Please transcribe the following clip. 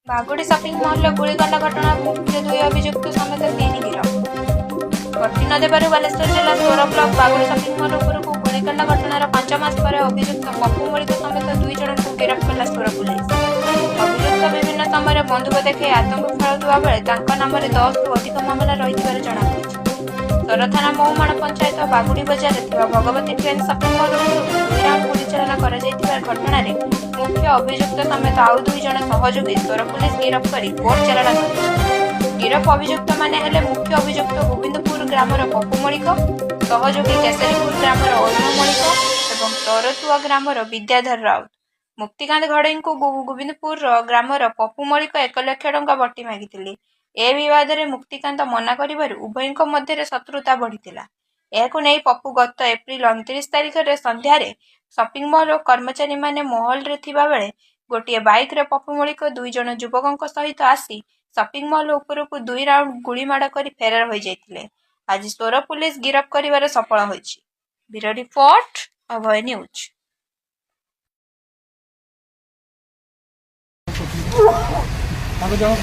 बागुड़ी shopping mall गुलिकांड घटना मुख्य दुई अभियुक्त समेत 3 गिरफ। गति न देबारु बालेश्वर जिला सोर ब्लॉक बागुड़ी शॉपिंग मॉल उपरकू गुलिकांड घटनार 5 मास पर अभियुक्त पप्पू मलिक समेत 2 जन को गिरफ कला सोर पुलिस। अभियुक्त विभिन्न समय बंधुक देखे आतंक खेलुवा बेले तांका नाम 10 रु अधिक मामला रही जनापड़ी। सोर थाना महुमाण पंचायत बागुड़ी बजार भगवती ट्रेन शॉपिंग मॉल दुई राउंड गुली चालना घटन मुख्य अभियुक्त समेत आउ 2 जन सहयोगी सोर पुलिस गिरफ कर कोर्ट चालाण कर। गिरफ अभियुक्त माने हेले मुख्य अभियुक्त गोविंदपुर ग्रामर पप्पू मलिक, सहयोगी केसरीपुर ग्रामर अरुण मलिक एवं तरतुआ ग्रामर विद्याधर राउत। मुक्तिकांत घड़ई को गोविंदपुर ग्रामर पप्पू मलिक 1 लाख टंका बटी मागिथिले। ए विवाद में मुक्तिकांत मना करिबारु उभयक मध्य शत्रुता बढ़िथिला। एहाकु नै पप्पू गत एप्रिल 29 तारिख रे संध्यारे शॉपिंग मॉल कर्मचारी माने महल रे थिबा बेले गोटे बाइक रे पप्पू मलिक 2 जन युवकों सहित आसी शॉपिंग मॉल उपरकू 2 राउंड गुली माड़ कर फेरार हो जाइतिले। आज सोर पुलिस गिरफ करिवार सफल होइछि। ब्यूरो रिपोर्ट अभय न्यूज। आगे जाओ